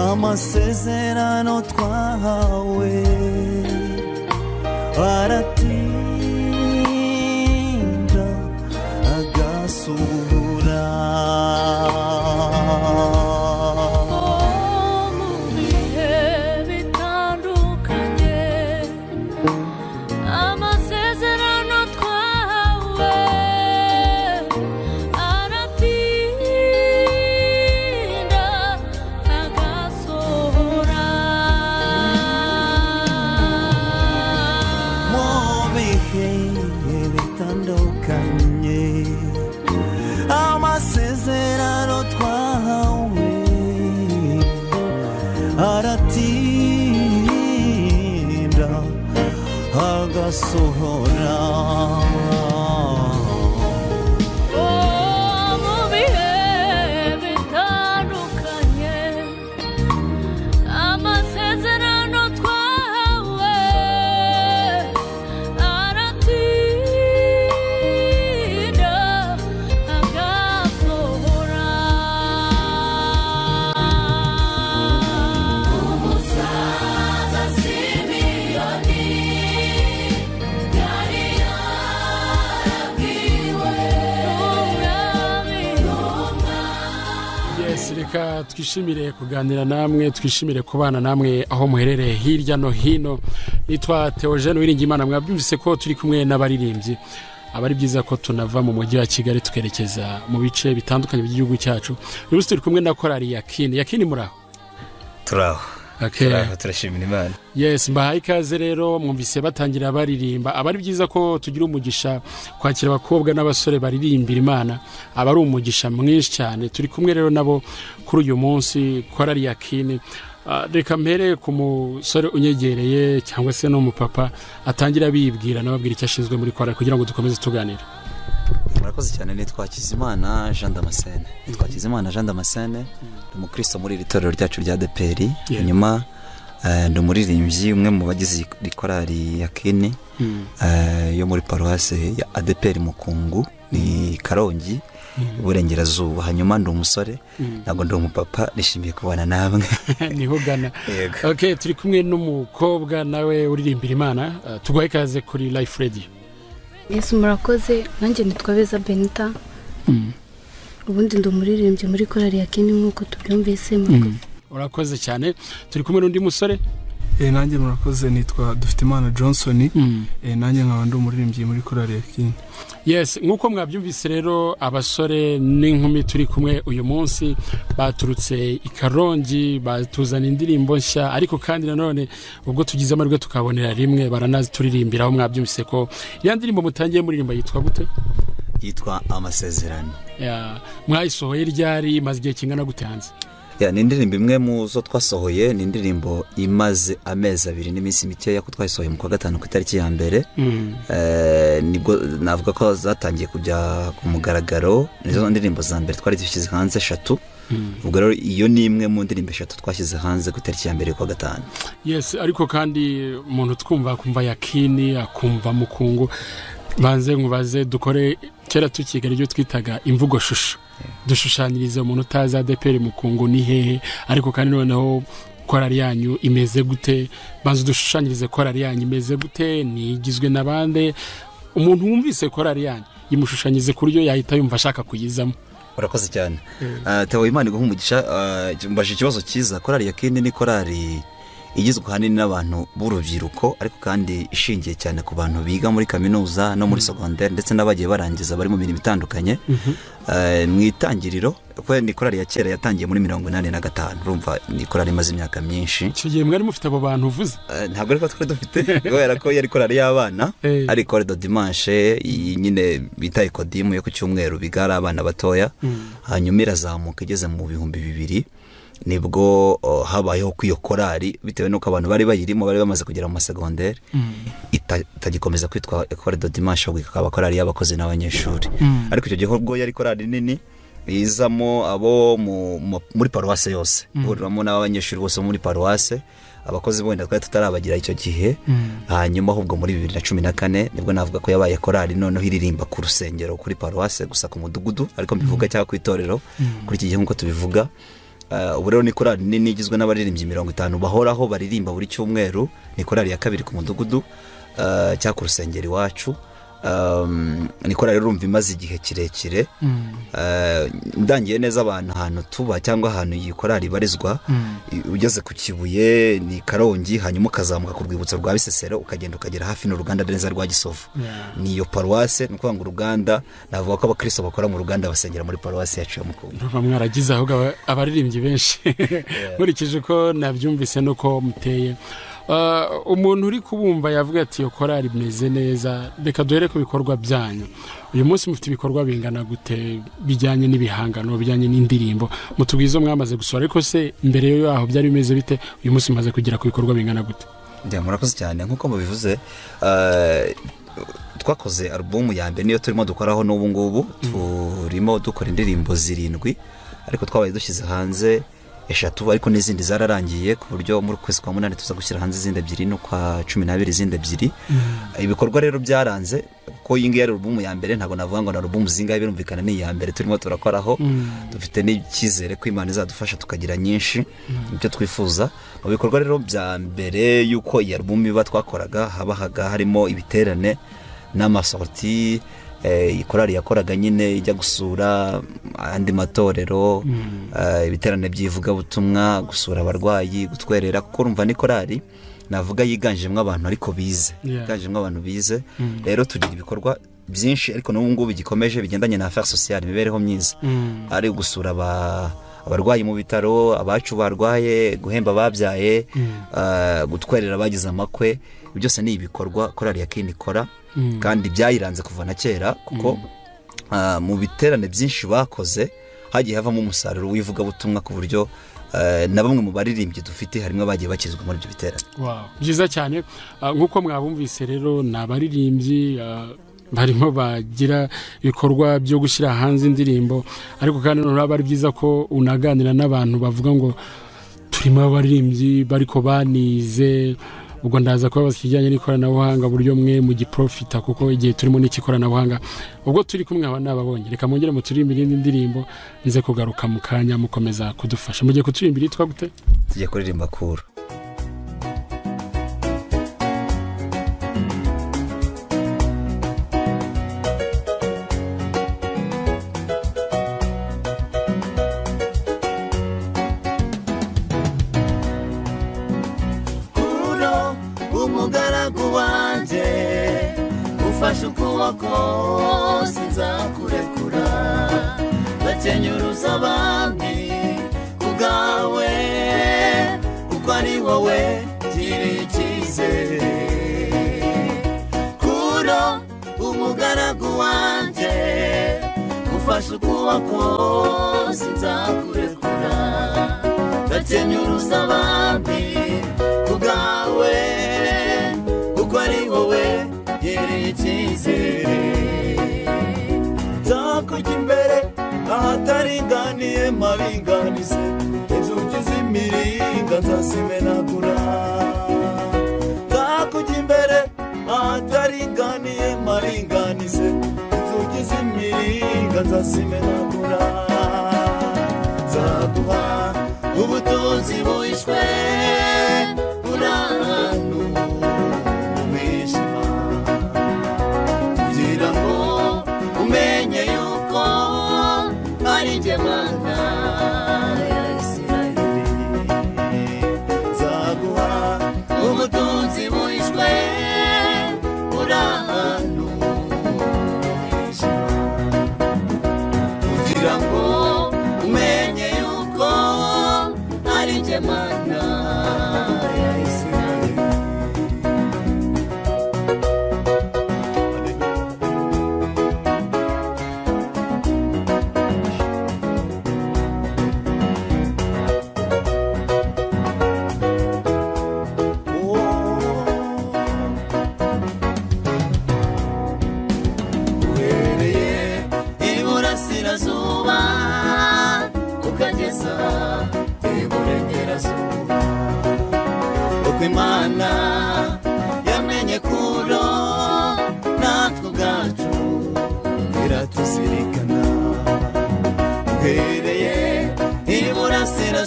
amasezerano twahawe aratinda agasubura amasezerano twahawe aratinda agasohora mu bihe bitandukanye amasezerano twahawe aratinda agasohora umusaza Simiyoni yari yarabwiwe Yes, reka twishimire kuganira namwe, twishimire kubana namwe aho muherereye hirya no hino. Nitwa Theogene Uwiringiyimana, mwabyumvise ko turi kumwe n'abaririmbyi. Abari byiza ko tunava mu mujyi wa Kigali tukerekeza mu bice bitandukanye by'igihugu cyacu. Uyu turi kumwe na korali Yakini muraho. Turaho. Okay. Turashimira Imana. Yes, mbahaye ikaze rero mwumvise batangira baririmba. Abari byiza ko tugira umugisha kwakira abakobwa n'abasore baririmbira Imana. Abari umugisha mwinshi cyane. Turi kumwe rero nabo kuri uyu munsi korali Yakini. Reka mpere ku musore unyegereye cyangwa se no mu papa atangira bibwira nababwira icyo ashinzwe muri korali kugira ngo dukomeze tuganira. Murakoze cyane, nitwa Kizimana Jean Damascene. Nitwa Kizimana Jean Damascene, ndi umukristo muri iri torero ryacu rya ADEPR. Nyuma ndi umuririmbyi umwe mu bagize korali Yakini yo muri paruwase ya ADEPR Mukungu ni Karongi Burengerazuba. Hanyuma ndi umusore ntabwo ndi umupapa, nishimiye kubana namwe. Niho gana. Okay, turi kumwe n'umukobwa nawe uririmbira Imana. Tuguhaye ikaze kuri Life Radio. Yesu murakoze, nanjye nitwa Beza Benita. Ubundi ndi umuririmbyi muri korali Yakini nk'uko tubyumvise. Urakoze cyane. Turi kumwe n'undi musore. Nanjye murakoze, nitwa Duftimana Johnson. Nanjye nkaba ndi umuririmbyi muri korali Yakini. Yes, nk'uko mwabyumvise rero abasore n'inkumi turi kumwe uyu munsi baturutse i Karongi, batuzana indirimbo nshya, ariko kandi nanone ubwo tugize amahirwe tukabonera rimwe baranazi turirimbiraho. Mwabyumvise ko ya ndirimbo mutangiye muririmba yitwa gute? Yitwa Amasezerano. Mwayisohoye ryari, maze igihe kingana gute hanze? Ni indirimbo imwe mu zo twasohoye, ni indirimbo imaze amezi 2 n'iminsi mikeya ko twayisohoye mu kwa gatanu ku itariki ya mbere. Nibwo navuga ko zatangiye kujya ku mugaragaro. Nizo ndirimbo za mbere twari dushyize hanze 3. Ubwo rero iyo ni imwe mu ndirimbo 3 twashyize hanze ku itariki ya mbere kwa gatanu. Yes, ariko kandi umuntu twumva kumva Yakini akumva Mukungu, banze nkubaze dukore kera tukiga ibyo twitaga imvugo shusho. Dushushanyirize umuntu utaza ADEPR Mukungu ni hehe, ariko kandi noneho korali yanyu imeze gute? Banze dushushanyirize korali yanyu imeze gute, nigizwe nabande? Umuntu wumvise korali yanyu yimushushanyirize kuryo yahita yumva ashaka kuyizamo. Urakoze cyane. Tewe Imana guhumugisha. Mbaje ikibazo cyiza. Korali Yakini ni korali igizwe hanini n'abantu b'urubyiruko, ariko kandi ishingiye cyane ku bantu biga muri kaminuza no muri secondaire ndetse n'abagiye barangiza bari mu bintu bitandukanye. Mu itangiriro ko ni korali ya kera yatangiye muri 1985. Urumva ni korali imaze imyaka myinshi. Icyo gihe mwari mufite abo bantu uvuze? Ntabwo ariko twari dufite, kubera ko yari korali y'abana, ari korali do dimanche nyine bita Ekodimu yo ku cyumweru bigara abana batoya. Hanyuma irazamuka igeze mu 2000 nibwo habayeho kwiyo korali bitewe nuko abantu bari bayirimo bari bamaze kugera mu masecondaire. Itagikomeza kwitwa korali do dimanche, ahubwo ikaba korali y'abakozi n'abanyeshuri. Ariko icyo gihe ubwo yari korali nini izamo abo muri paruwase yose, uramo n'abanyeshuri bose muri paruwase. Abakozi wenda twari tutarabagira icyo gihe. Hanyuma ahubwo muri 2014 nibwo navuga ko yabaye korali noneho iririmba ku rusengero kuri paruwase gusa ku mudugudu, ariko mbivuga cyangwa ku itorero kuri iki gihe nkuko tubivuga. ubu rero ni korali nini igizwe n'abaririmbyi 50 bahoraho baririmba buri cyumweru. Ni korali ya kabiri ku mudugudu cya ku rusengero iwacu. Ni korali rumva imaze igihe kirekire. Ndangiye neza abantu ahantu tuba cyangwa ahantu iyi korali barizwa, ugeze ku Kibuye ni Karongi, hanyuma ukazamuka ku rwibutso rwa Bisesero ukagenda ukagera hafi n'uruganda neza rwa Gisovu. Ni iyo paruwase, ni kwanga uruganda. Navuga ko abakristo bakora mu ruganda basengera muri paruwase yacu ya Mukungu. Mwaragize ahubwo abaririmbyi benshi nkurikije ko nabyumvise nuko muteye. Umuntu uri kubumva yavuga ati yo korali imeze neza, reka duhere ku bikorwa byanyu. Uyu munsi mufite ibikorwa bingana gute bijyanye n'ibihangano bijyanye n'indirimbo? Mutubwizo mwamaze gusura, ariko se mbere yo aho byari bimeze bite? Uyu munsi maze kugira ku bikorwa bingana gute? Murakoze cyane. Nkuko mubivuze, twakoze album ya mbere niyo turimo dukoraho n'ubu ngubu. Turimo dukora indirimbo 7, ariko twabaye dushyize hanze 3, ariko n'izindi zararangiye ku buryo muri kwezi kwa 8 tuza gushyira hanze izindi 2 no kwa 12 izindi 2. Ibikorwa rero byaranze ko yingi yari album ya mbere, ntago navuga ngo na album zingahe, birumvikana ni ya mbere turimo turakoraho. Dufite n'icyizere ko Imana izadufasha tukagira nyinshi ibyo twifuza. Mu bikorwa rero bya mbere yuko iyi album iba twakoraga habahaga harimo ibiterane n'amasorti. Ikorali yakoraga nyine ijya gusura andi matorero, ibiterane by'ivuga butumwa, gusura abarwayi, gutwerera. Kuko urumva ni korali navuga yiganjemo abantu ariko bize, yiganjemo abantu bize. Rero tugira ibikorwa byinshi, ariko n'ubu ngubu bigikomeje bigendanye na affaires sociales, imibereho myiza. Ari gusura abarwayi mu bitaro, abacu barwaye, guhemba babyaye, gutwerera abagize amakwe. Byose ni ibikorwa korali ya Kini ikora, kandi byayiranze kuva na kera. Kuko mu biterane byinshi bakoze hagiye havamo umusaruro w'ivuga butumwa, ku buryo na bamwe mu baririmbyi dufite harimo bagiye bakizwa muri ibyo biterane. Byiza cyane. Nkuko mwabumvise rero n'abaririmbyi barimo bagira ibikorwa byo gushyira hanze indirimbo, ariko kandi nuraba ari byiza ko unaganira n'abantu bavuga ngo turimo abaririmbyi bariko banize. Ubwo ndaza kubabaza kijyanye n'ikoranabuhanga buryo mwe mu giprofita, kuko igihe turimo n'ikoranabuhanga. Ubwo turi kumwe aba nababonye, reka mongere mu turimbira indi ndirimbo nze kugaruka mu kanya mukomeza kudufasha. Mugiye kuturimbira itwa gute? Tugiye kuririmba Kuro. Ufashe ukuboko sinzakurekura, bakenyuruza abandi kubwawe, kuko ari wowe gira icyizere. Kuro umugaragu wanjye, ufashe ukuboko sinzakurekura, bakenyuruza abandi kubwawe, kuko ari wowe icyizere. Nzakujya imbere ahataringaniye mpabinganize, inzugi z'imiringa nzazimenagura. Nzakujya imbere ahataringaniye mpabinganize, inzugi z'imiringa nzazimenagura. Nzaguha ubutunzi buhishwe uri ahantu Mana ya Isirayeli. Nzaguha ubutunzi buhishwe uri ahantu kugira ngo umenye yuko ari njye Mana ya Isirayeli. Imana yamenye Kuro natwe ubwacu iratuzirikana, uhereye iburasirazuba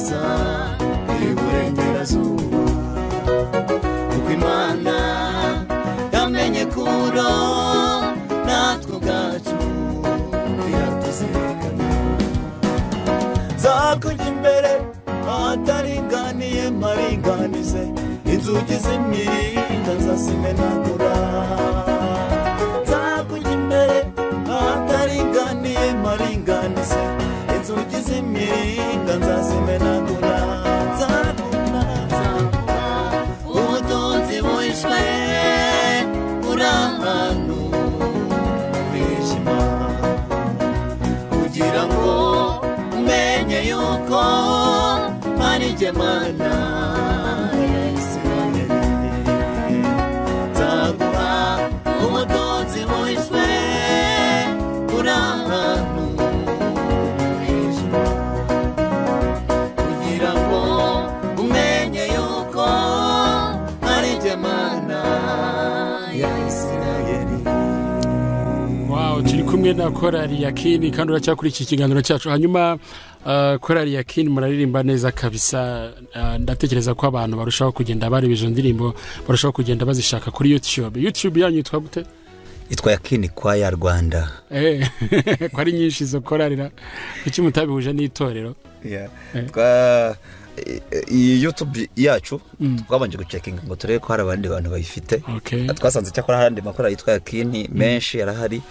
gusa iburengerazuba kuko Imana yamenye kuro natwe ubwacu iratuzirikana zakujya imbere ahataringaniye maringanize inzugi z'imiringa nzazimenagura zakujya imbere ahataringaniye maringanize inzugi z'imiringa nzazimenagura nzagura ubutunzi buhishwe uri ahantu hijima kugira ngo umenye yuko ari jye Mana ya Isirayeli nzaguha ubutunzi buhishwe uri ahantu hijima kugira ngo umenye yuko ari jye Mana ya Isirayeli. Wow, turi kumwe na korali Yakini kandi uracyakuri iki kiganiro cyacu. Hanyuma korali Yakini muraririmba neza kabisa. Ndatekereza ko abantu barushaho kugenda bareba izo ndirimbo, barushaho kugenda bazishaka kuri YouTube yanyu yitwa gute? Yitwa Yakini Kwaya Rwanda. Ko ari nyinshi zo koralira kuki mutabihuje n'itorero? Iyi YouTube yacu twabanje gucekinga ngo turebe ko hari abandi bantu bayifite. Twasanze cyakora harandi makora yitwa Yakini menshi yarahari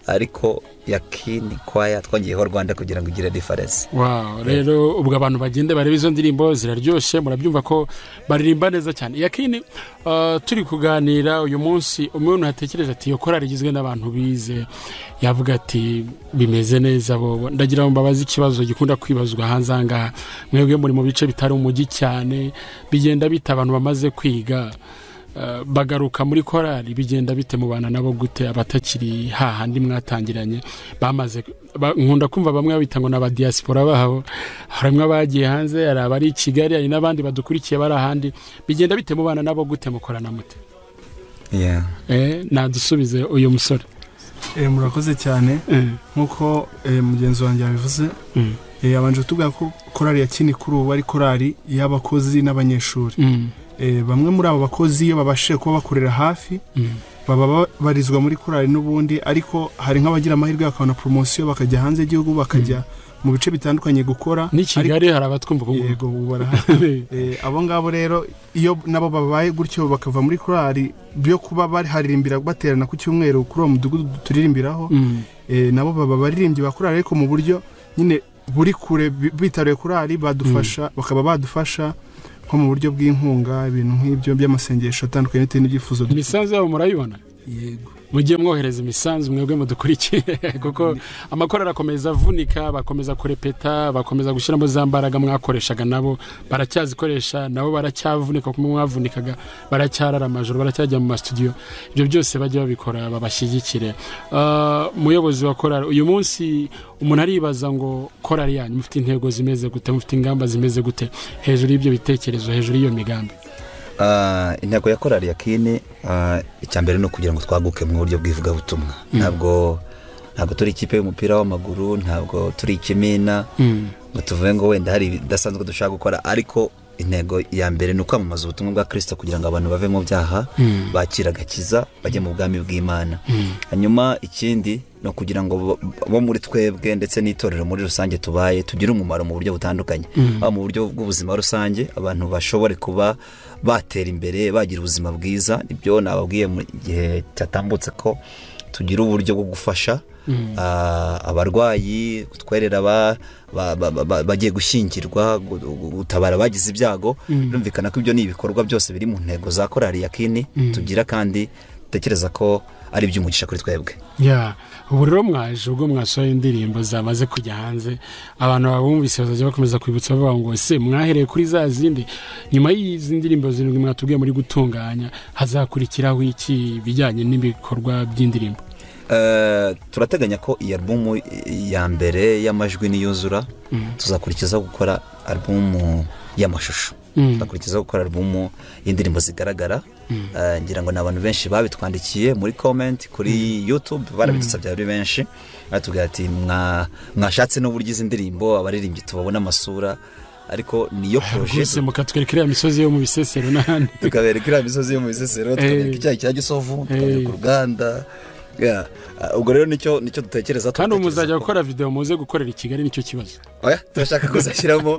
ariko Yakini Kwaya twongeyeho Rwanda kugira ngo igire difference. Wow, rero ubwo abantu bagende bareba izo ndirimbo ziraryoshe murabyumva ko baririmba neza cyane. Yakini turi kuganira uyu munsi umuntu hatekereje ati yo korali igizwe n'abantu bize yavuga ati bimeze neza bo ndagira ngo mbabaze ikibazo gikunda kwibazwa hanze anga mwebwe muri mu bice bitari umujyi cyane bigenda bita abantu bamaze kwiga bagaruka muri korali bigenda bite mu bana nabo gute abatakiri hahandi mwatangiranye bamaze nkunda kumva bamwe babita ngo n'aba diaspora baho harimwe abagiye hanze ari abari Kigali ari n'abandi badukurikiye bari ahandi bigenda bite mu bana nabo gute mukorana mute? Nadusubize uyu musore. Murakoze cyane nkuko mugenzi wanjye yabivuze abanje tubwira ko korali Yakini kuri ubu ari korali y'abakozi n'abanyeshuri. Bamwe muri abo bakozi iyo babashije kuba bakorera hafi baba barizwa muri korali n'ubundi ariko hari nk'abagira amahirwe bakabona promotion bakajya hanze y'igihugu bakajya mu bice bitandukanye gukora ni Kigali hari abatwumva ko yego barahari. Abo ngabo rero iyo nabo babaye gutyo bakava muri korali byo kuba bari haririmbira baterana ku cyumweru kuri uwo mudugudu turirimbiraho nabo baba baririmbye bakora ariko mu buryo nyine buri kure bitaruye korali badufasha bakaba badufasha nko mu buryo bw'inkunga ibintu nk'ibyo by'amasengesho atandukanye n'ibyifuzo. Imisanzu yabo murayibona? Yego. Mugiye mwohereza imisanzu mwebwe mudukurikiye kuko amakorera akomeza avunika bakomeza kurepeta bakomeza gushyiramo za mbaraga mwakoreshaga nabo baracyazikoresha nabo baracyavunika kuma mwavunikaga baracyarara amajoro baracyajya mu studio ibyo byose bajya babikora babashyigikire. Muyobozi wa korali uyu munsi umuntu aribaza ngo korali yanyu mufite intego zimeze gute mufite ingamba zimeze gute hejuru y'ibyo bitekerezo hejuru y'iyo migambi? Intego ya korali Yakini icyambere no kugira ngo twaguke mu buryo bw'ivugabutumwa. Ntabwo turi ikipe y'umupira w'amaguru ntabwo turi ikimina ngo tuvuge ngo wenda hari bidasanzwe dushaka gukora ariko intego ya mbere ni ukwamamaza ubutumwa bwa Kristo kugira ngo abantu bave mu byaha bakira agakiza bajye mu bwami bw'Imana. Hanyuma ikindi no kugira ngo bo muri twebwe ndetse n'itorero muri rusange tubaye tugira umumaro mu buryo butandukanye mu buryo bw'ubuzima rusange abantu bashobore kuba batera imbere bagira ubuzima bwiza. Ibyo nababwiye mu gihe cyatambutse ko tugira uburyo bwo gufasha abarwayi gutwerera bagiye gushyingirwa gutabara bagize ibyago. Birumvikana ko ibyo ni ibikorwa byose biri mu ntego za korali Yakini tugira kandi tekereza ko ari iby'umugisha kuri twebwe. Ubu rero mwaje ubwo mwasohoye indirimbo zamaze kujya hanze abantu babumvise bazajya bakomeza kwibutsa bavuga ngo ese mwahereye kuri za zindi nyuma y'izi ndirimbo zirindwi mwatubwiye muri gutunganya hazakurikiraho iki bijyanye n'ibikorwa by'indirimbo? Turateganya ko iyi album ya mbere y'amajwi niyuzura tuzakurikiza gukora album y'amashusho. Tuzakurikiza gukora album y'indirimbo zigaragara. Ngira ngo n'abantu benshi babitwandikiye muri comment kuri YouTube barabidusabye ari benshi batubwira ati mwashatse n'uburyo izi ndirimbo abaririmbyi tubabona amasura ariko niyo projet rwose mukatwereka iriya misozi yo mu Bisesero n'ahandi tukabereka iriya misozi yo mu Bisesero tukabereka icyayi cya Gisovu tukabereka uruganda ubwo rero nicyo dutekereza kandi muzajya gukora video muze gukorera i Kigali nicyo kibazo oya turashaka kuzashyiramo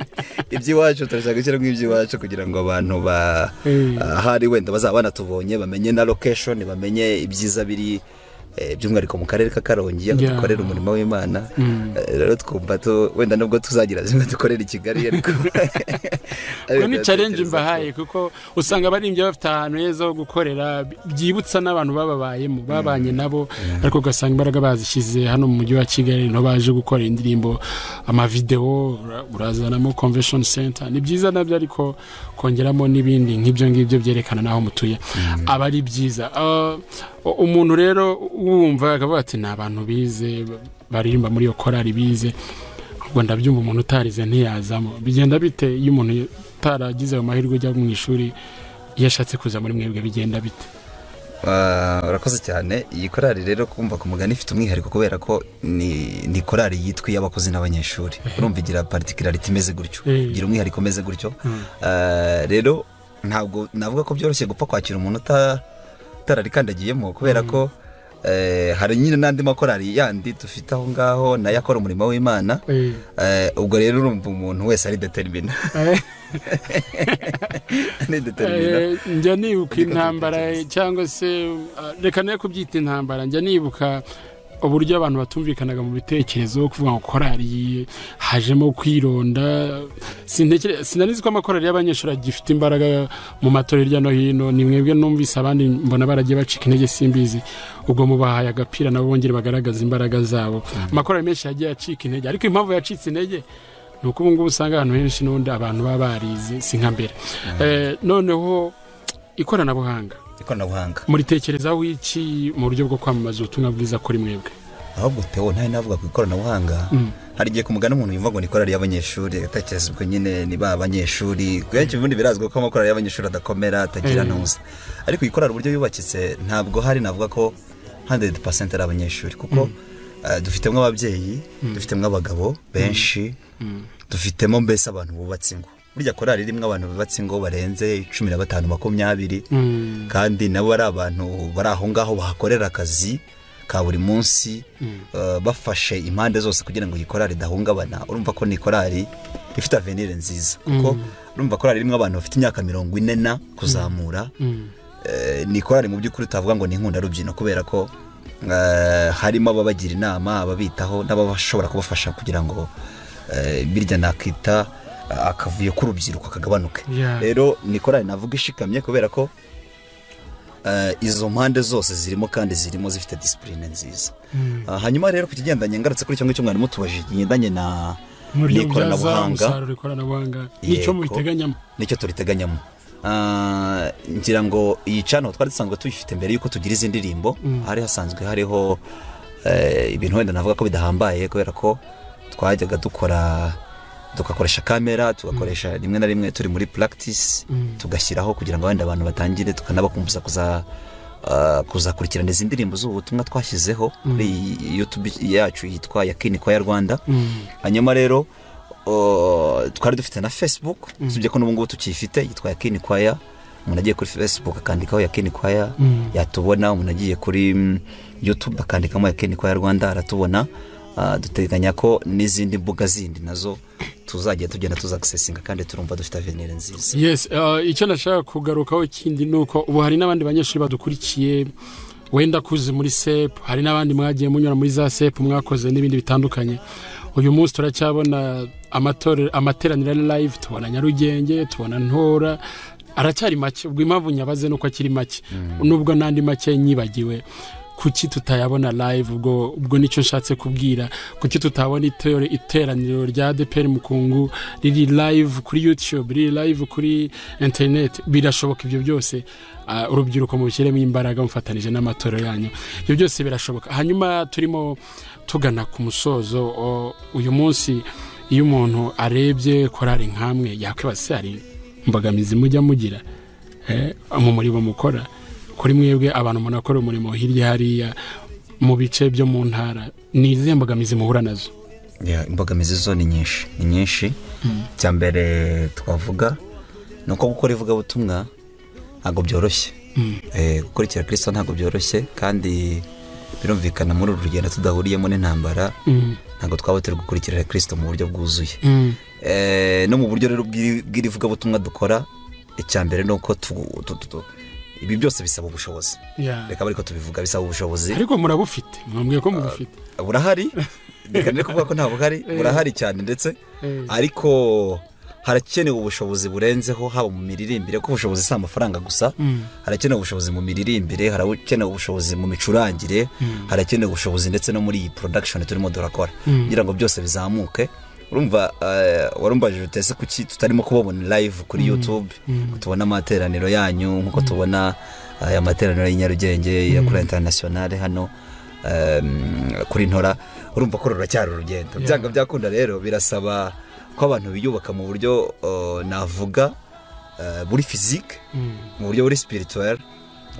iby'iwacu turashaka gushyiramo iby'iwacu kugira ngo abantu ahari wenda bazabana tubonye bamenye na location bamenye ibyiza biri by'umwihariko mu karere ka Karongi aho dukorera umurimo w'Imana rero twumva wenda nubwo tuzagira zimwe dukorera i Kigali ariko ni challenge mbahaye kuko usanga barimbye bafite ahantu heza ho gukorera byibutsa n'abantu bababayemo babanye nabo ariko ugasanga imbaraga bazishyize hano mu mujyi wa Kigali no baje gukora indirimbo amavideo urazanamo convention center ni byiza nabyo ariko kongeramo n'ibindi nk'ibyo ngibyo byerekana naho mutuye aba ari byiza umuntu rero wumva akavuga ati na abantu bize baririmba muri yo korari bize ubwo ndabyumva umuntu utarize ntiyazamo bigenda bite iyo umuntu utaragize amahirwe ajya mu ishuri yashatse kuza muri mwebwe bigenda bite urakoze cyane iyi korari rero kumva ku mugani ifite umwihariko kubera ko ni korari yitwa y'abakozi n'abanyeshuri urumva igira particularity imeze gutyo igira umwihariko umeze gutyo rero ntabwo navuga ko byoroshye gupfa kwakira umuntu utararikandagiyemo kubera ko hari nyine n'andi makorari yandi dufite aho ngaho nayo akora umurimo w'Imana ubwo rero urumva umuntu wese ari determine njya nibuka intambara cyangwa se reka nayo kubyita intambara njya nibuka uburyo abantu batumvikanaga mu bitekerezo kuvuga ngo korari hajemo kwironda sinanizi ko amakorari y'abanyeshuri agifite imbaraga mu matorero hirya no hino ni mwebwe numvise abandi mbona baragiye bacika intege simbizi ubwo mubahaye agapira nabo bongere bagaragaza imbaraga zabo amakorari menshi yagiye acika intege ariko impamvu yacitse intege nuko ubu ngubu usanga ahantu henshi n'undi abantu baba barize si nka mbere noneho ikoranabuhanga muritekerezaho iki mu buryo bwo kwamamaza ubutumwa bwiza kuri mwebwe ahubwo Theo ntaye navuga ku ikoranabuhanga hari igihe kumugana umuntu yumva ngo ni korari y'abanyeshuri atacyazwe nyine ni ba abanyeshuri kenshi ubundi birazwe ko amakorari y'abanyeshuri adakomera atagira ntuza ariko ikorara uburyo yubakitse ntabwo hari navuga ko 100% ari abanyeshuri kuko dufitemo ababyeyi dufitemo abagabo benshi dufitemo mbese abantu bubatse ingo burya korari rimwe abantu bubatse ingo barenze 15 20 kandi nabo ari abantu bari aho ngaho bahakorera akazi ka buri munsi bafashe impande zose kugira ngo ikorari dahungabana urumva ko ni korari ifite avenir nziza kuko urumva korari rimwe abantu bafite imyaka 40 kuzamura ni korari mu by'ukuri utavuga ngo ni inkunda rubyino kubera ko harimo ababagira inama ababitaho n'abashobora kubafasha kugira ngo birya nakita akavuye k'urubyiruko kagabanuke rero ni korari navuga ishikamye kubera ko izo mpande zose zirimo kandi zirimo zifite discipline nziza hanyuma rero kukigendanye ngarutse kuri cyangwa cy'umwana mutubaje gendanye na ikoranabuhanga nicyo mubiteganyamo nicyo turiteganyamo ngira ngo iyi channel twari dusanzwe tuyifite mbere yuko tugira izi ndirimbo hari hasanzwe hariho ibintu wenda navuga ko bidahambaye kubera ko twajyaga tugakoresha kamera tugakoresha rimwe na rimwe turi muri practice tugashyiraho kugira ngo abandi abantu batangire tukanabakumbuza kuzakurikirana izi ndirimbo z'ubutumwa twashyizeho kuri YouTube yacu yitwa Yakini Choir Rwanda hanyuma rero twari dufite na Facebook sibye ko n'ubungubu tukifite yitwa Yakini Choir umuntu agiye kuri Facebook akandikaho Yakini Choir yatubona umuntu agiye kuri YouTube akandikamo Yakini Choir Rwanda aratubona duteganya ko n'izindi mbuga zindi nazo tuzajya tugenda tuzaccessinga kandi turumva dufite avenir nziza yes icyo nashaka kugarukaho kindi nuko ubu hari n'abandi banyeshuri badukurikiye wenda kuze muri SEP hari n'abandi mwagiye munyura muri za SEP mwakoze n'ibindi bitandukanye uyu munsi turacyabona amateraniro live tubona Nyarugenge tubona Ntora aracyari make ubwo impamvu nyabaze nuko akiri make nubwo nandi make nyibagiwe kuki tutayabona live ubwo nicyo nshatse kubwira kuki tutabona iteraniro rya ADPR Mukungu riri live kuri YouTube riri live kuri internet birashoboka ibyo byose urubyiruko mu bishyiremo imbaraga mufatanije n'amatorero yanyu ibyo byose birashoboka hanyuma turimo tugana ku musozo uyu munsi iyo umuntu arebye korari nkamwe yakwibase ari mbogamizi mujya mugira mu murimo mukora kuri mwebwe abantu munakora umurimo hirya hariya mu bice byo mu ntara ni izihe mbogamizi muhura nazo imbogamizi zo ni nyinshi cya mbere twavuga ni uko gukora ivugabutumwa ntabwo byoroshye. Gukurikira Kristo ntabwo byoroshye, kandi birumvikana muri uru rugendo tudahuriyemo n'intambara ntabwo twaba turi gukurikira Kristo mu buryo bwuzuye. No mu buryo rero bw'ivugabutumwa dukora, icya mbere ni uko ibi byose bisaba ubushobozi. Reka bariko tubivuga bisaba ubushobozi. Ariko murabufite, mwambwiye ko mubufite. Burahari, reka niko kuvuga ko nta buhari, burahari cyane ndetse ariko harakenewe ubushobozi burenzeho, haba mu miririmbire, ko ubushobozi si amafaranga gusa. Harakenewe ubushobozi mu miririmbire, harakenewe ubushobozi mu micurangire, harakenewe ubushobozi ndetse no muri iyi production turimo durakora kugira ngo byose bizamuke. Urumva warumbajije utese kuki tutarimo kubabona live kuri YouTube, tubona amateraniro yanyu nkuko tubona aya materaniro y'Inyarugenge ya kuri international hano kuri Ntora. Urumva ko ruracyari urugendo, byanga byakunda. Rero birasaba ko abantu biyubaka mu buryo navuga buri physique, mu buryo buri spirituel,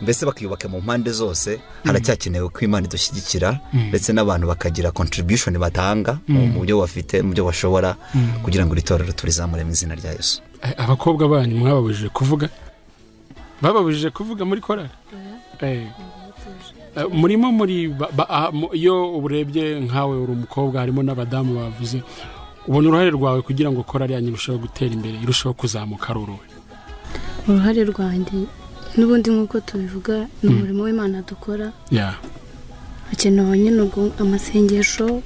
mbese bakiyubaka mu mpande zose. Haracyakenewe ko Imana idushyigikira ndetse n'abantu bakagira contribution batanga mu buryo bafite, mu buryo bashobora, kugira ngo itorero turizamure mu izina rya Yesu. Abakobwa banyu mwababujije kuvuga? Bababujije kuvuga muri korali? Murimo muri iyo uburebye nkawe uri umukobwa, harimo n'abadamu bavuze, ubona uruhare rwawe kugira ngo korali yanyu irusheho gutera imbere, irusheho kuzamuka ari uruhe? Uruhare rwanjye n'ubundi nk'uko tubivuga ni umurimo w'Imana dukora. Hakenewe nyine amasengesho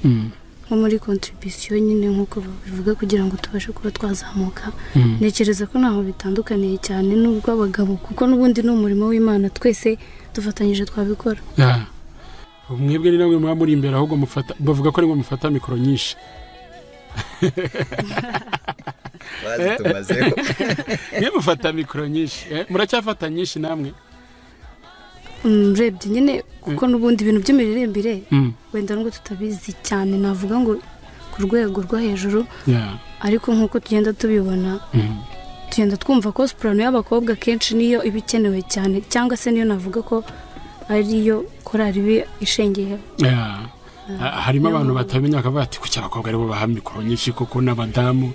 nko muri contribution nyine nk'uko bivuga, kugira ngo tubashe kuba twazamuka. Ntekereza ko ntaho bitandukaniye cyane n'ubwo abagabo, kuko n'ubundi ni umurimo w'Imana, twese dufatanyije twabikora. Mwebwe ni namwe muba muri imbere, ahubwo bavuga ko ari ngo mufata mikoro nyinshi. Bazitumazeho. Mwe mufata mikoro nyinshi, muracyafata nyinshi namwe? Urebye nyine kuko n'ubundi ibintu by'imiririmbire wenda nubwo tutabizi cyane, navuga ngo ku rwego rwo hejuru, ariko nk'uko tugenda tubibona, tugenda twumva ko soprano y'abakobwa kenshi niyo iba ikenewe cyane, cyangwa se niyo navuga ko ariyo korali iba ishengeyeho. Harimo abantu batamenya, akavuga ati kuki abakobwa aribo baha mikoro nyinshi koko n'abadamu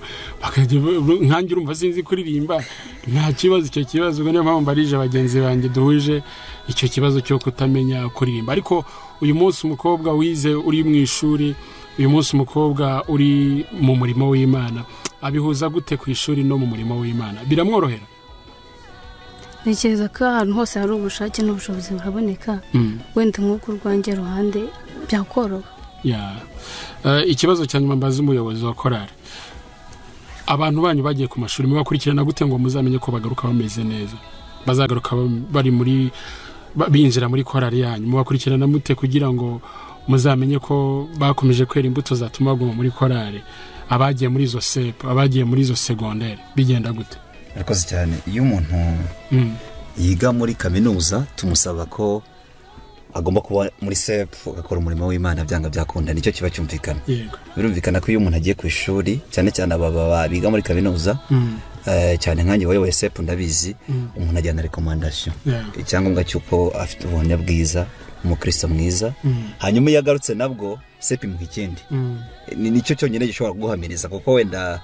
nkanjye urumva sinzi kuririmba. Nta kibazo, icyo kibazo niyo mpamvu mbarije bagenzi banjye duhuje icyo kibazo cyo kutamenya kuririmba. Ariko uyu munsi umukobwa wize uri mu ishuri, uyu munsi umukobwa uri mu murimo w'Imana, abihuza gute ku ishuri no mu murimo w'Imana? Biramworohera? Ntekereza ko ahantu hose hari ubushake n'ubushobozi buraboneka. Wenda nk'uko urwanjye ruhande byakoroha. Ikibazo cyane mbaza umuyobozi wa korali, abantu banyu bagiye ku mashuri mubakurikirana gute ngo muzamenye ko bagaruka bameze neza, bazagaruka bari muri binjira muri korali yanyu? Mubakurikirana mute kugira ngo muzamenye ko bakomeje kwera imbuto zatuma baguma muri korali? Abagiye muri izo CEP, abagiye muri izo secondaire, bigenda gute? Arakoze cyane. Iyo umuntu yiga muri kaminuza, tumusaba ko agomba kuba muri CEP agakora umurimo w'Imana, byanga byakunda, nicyo kiba cyumvikana. Birumvikana ko iyo umuntu agiye ku ishuri, cyane cyane aba biga muri kaminuza, cyane nkanjye wayoboye CEP ndabizi, umuntu ajyana recommendation, icyangombwa cy'uko afite ubunye bwiza, umukristo mwiza. Hanyuma iyo agarutse nabwo CEP mu ikindi, nicyo cyonyine gishobora kuguhamiriza, kuko wenda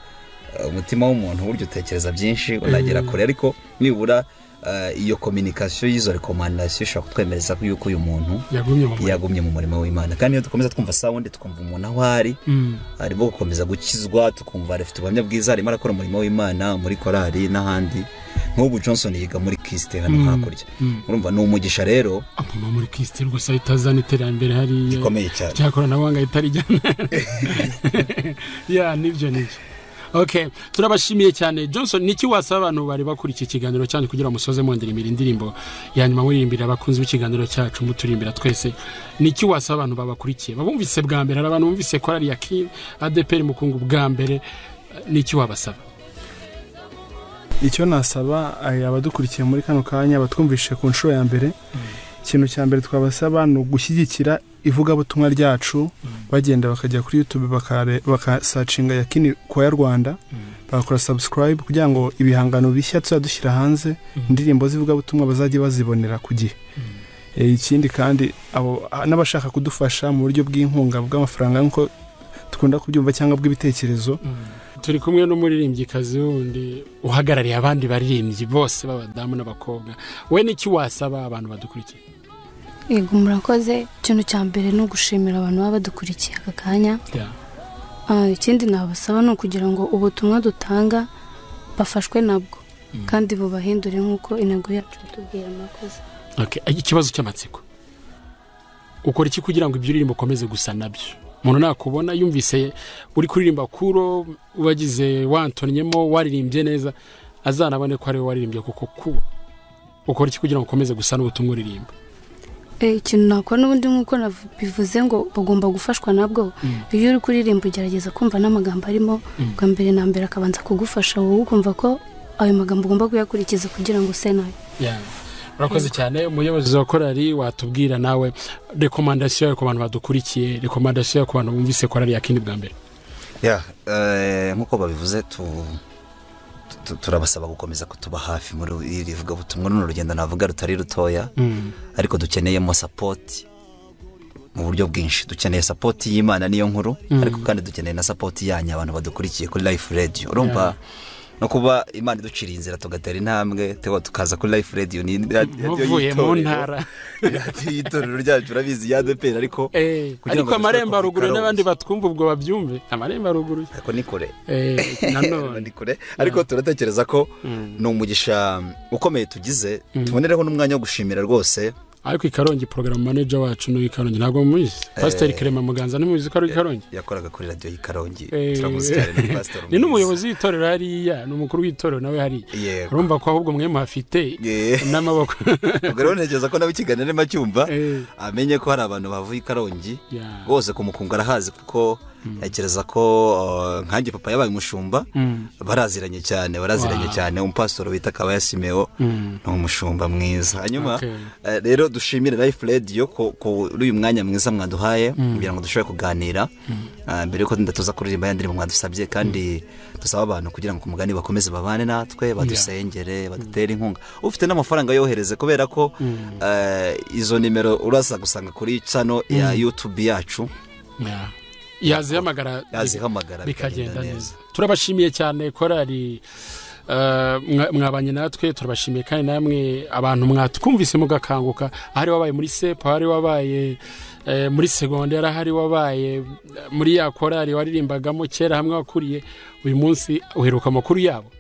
umutima w'umuntu buryo utekereza byinshi unagera kure, ariko nibura iyo communication y'izo recommendation ishobora kutwemereza ko yuko uyu muntu yagumye mu murimo w'Imana. Kandi iyo dukomeza twumva sound, tukumva umuntu aho ari arimo gukomeza gukizwa, tukumva afite ubuhamya bwiza, arimo arakora umurimo w'Imana muri korali n'ahandi. Nk'ubu Johnson yiga muri Kiste hano hakurya, urumva ni umugisha. Rero muri Kiste rwose itazana iterambere hari gikomeye cyane, cyakoranabuhanga itarijyana. Nibyo. Okay, turabashimiye cyane. Johnson, niki wasaba abantu bari bakuri iki kiganiro cyane kugira musoze mwondirimira indirimbo ya nyuma muririmbira abakunzi b'ikiganiro cyacu, muturimbira twese? Niki wasaba abantu babakurikiye, babumvise bwa mbere, abantu bumvise korali ya King ADPR Mukungu bwa mbere, niki wabasaba? Icyo nasaba abadukurikiye muri kano kanya, batwumvishe ku nshuro ya mbere, ikintu cya mbere twabasaba ni ugushyigikira ivugabutumwa ryacu, bagenda bakajya kuri YouTube bakasacinga Yakini Choir Rwanda, bagakora subscribe kugira ngo ibihangano bishya tuzadushyira hanze, indirimbo z'ivugabutumwa bazajye bazibonera ku gihe. Ikindi kandi abo n'abashaka kudufasha mu buryo bw'inkunga bw'amafaranga nko tukunda kubyumva cyangwa bw'ibitekerezo, turi kumwe n'umuririmbyikazi wundi uhagarariye abandi baririmbyi bose b'abadamu n'abakobwa we n'iki wasaba abantu badukurikiye? Yego murakoze. Ikintu cya mbere ni ugushimira abantu baba badukurikiye aka kanya. Ikindi nabasaba ni ukugira ngo ubutumwa dutanga bafashwe nabwo kandi bubahindure nk'uko intego yacu tubwira. Murakoze. Ikibazo cy'amatsiko, ukora iki kugira ngo ibyo uririmba ukomeze gusa nabyo? Umuntu nakubona yumvise uri kuririmba kuro wagize wantonyemo waririmbye neza azanabone ko ari we waririmbye kuko kuba. Ukora iki kugira ngo ukomeze gusa n'ubutumwa uririmba? Ikintu nakora n'ubundi nk'uko bivuze ngo bagomba gufashwa nabwo. Iyo uri kuririmba ugerageza kumva n'amagambo arimo bwa mbere na mbere akabanza kugufasha wowe ukumva ko ayo magambo ugomba kuyakurikiza kugira ngo use nayo. Urakoze cyane. Umuyobozi wa korali watubwira nawe recommendation yo ku bantu badukurikiye, recommendation yo ku bantu bumvise korali ya Kini bwa mbere? Nkuko babivuze turabasaba gukomeza kutuba hafi muri iri vuga butumwa runo rugendo navuga rutari rutoya, ariko dukeneyemo support mu buryo bwinshi. Dukeneye support y'Imana niyo nkuru, ariko kandi dukeneye na support yanyu abantu badukurikiye kuri Life Radio. Urumva no kuba Imana iduciriye inzira tugatera intambwe tukaza kuri Life Radio ni radio mu ntara y'itorero ryacu urabizi ya ADPR, ariko amarembo aruguru n'abandi batwumva ubwo babyumve. Amarembo aruguru ariko ni kure nanone ni kure, ariko turatekereza ko no umugisha ukomeye tugize. Tubonereho n'umwanya wo gushimira rwose ariko Ikarongi program manager wacu no Ikarongi ntago muzi Pastor Clement Muganza ni muzi ko Ikarongi yakoraga kuri radio y'Ikarongi. Turamuzikare na Pastor ni n'umuyobozi w'itorero hariya n'umukuru w'itorero nawe hari. Urumva ko ahubwo mwe muhafite n'amaboko. Ubwo ntekereza ko nawe ikiganiro macyumva amenye ko hari abantu bavuye Ikarongi bose kumukunga arahazi, kuko ntekereza ko nkanjye papa yabaye umushumba baraziranye cyane. Umupastor bita Kabaya Simeo n'umushumba mwiza. Hanyuma rero dushimire Life Radio ko uyu mwanya mwiza mwaduhaye kugira ngo dushobore kuganira mbere yuko ndatuza kuririmba yandi mwadusabye, kandi dusaba abantu kugira ngo kumugani bakomeze babane natwe, badusengere, badutere inkunga. Ufite n'amafaranga yohereze, kubera ko izo nimero uraza gusanga kuri channel ya YouTube yacu. Yazihamagara bikagenda neza. Turabashimiye cyane korali mwabanye natwe, turabashimiye kandi namwe abantu mwatwumvise mugakanguka. Hari wabaye muri sepa, hari wabaye muri secondaire, hari wabaye muri ya korali waririmbagamo kera hamwe wakuriye, uyu munsi uheruka amakuru yabo.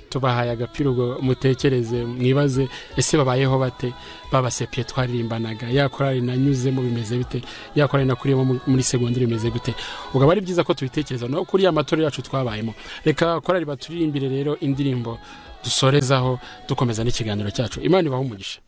Tubahaye agapira ngo mutekereze mwibaze ese babayeho bate, babasepye twaririmbanaga, ya korali nanyuzemo bimeze bite, ya korali nakuriyemo muri secondaire bimeze gute. Ugaba ari byiza ko tubitekereza no kuri ya matorero yacu twabayemo. Reka korali baturirimbire rero indirimbo dusorezaho dukomeza n'ikiganiro cyacu. Imana ibahe umugisha.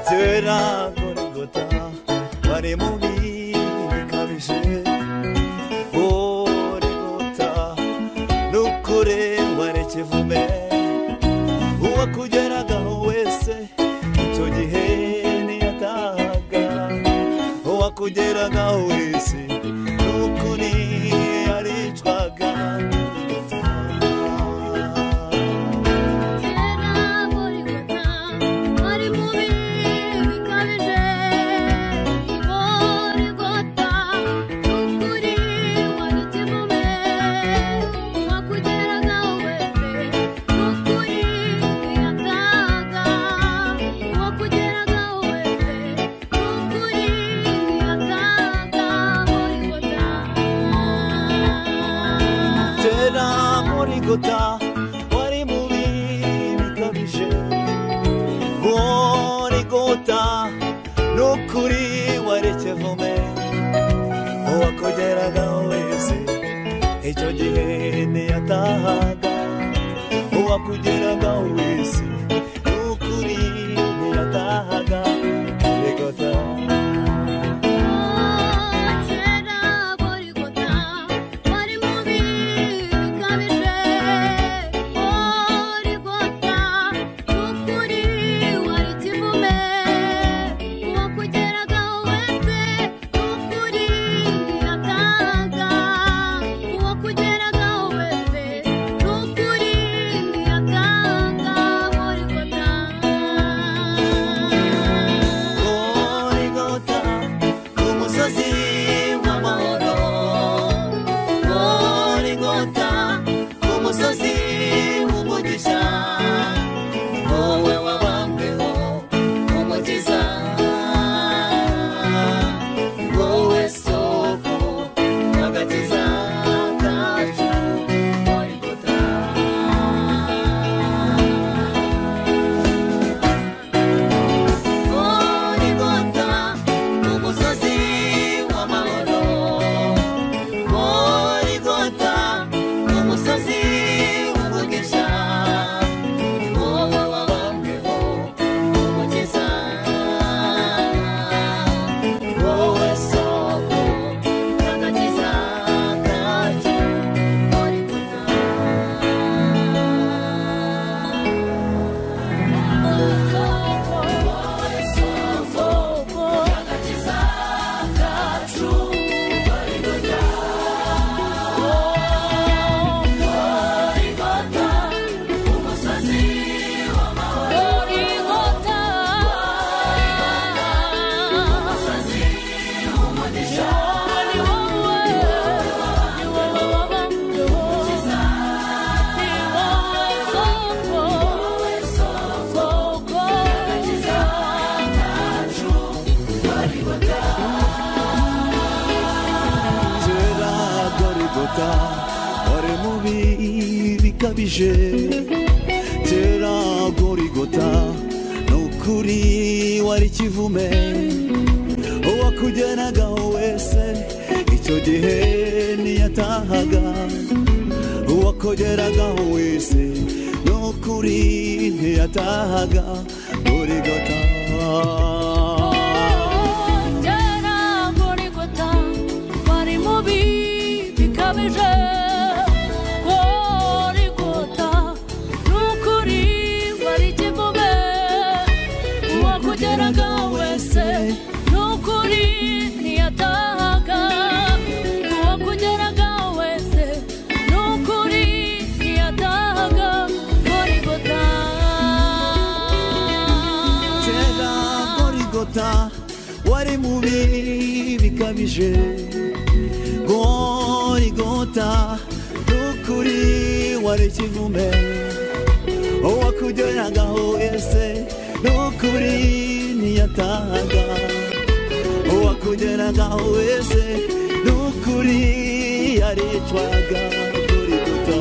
Kera muri gota wari mubi bikabije Gorigota wari mubi bikabije Gorigota nukuri warekevume uwakugeraga wese icyo gihe ntiyatahaga uwakugeraga wese nukuri ntiyatahaga Gorigota wari mubi bikabije tera Gorigota nukuri wari kivume uwakugeraga wese icyo gihe ntiyatahaga uwakugeraga wese nukuri ntiyatahaga Gorigota Gorigota nukuri wari kivume uwakugeraga wese nukuri ntiyatahaga uwakugeraga wese nukuri ntiyatahaga Gorigota tera Gorigota wari mubi bikabije Gorigota nukuri wari kivume uwakugeraga wese nukuri ntiyatahaga uwakugeraga wese nukuri yaricwaga Gorigota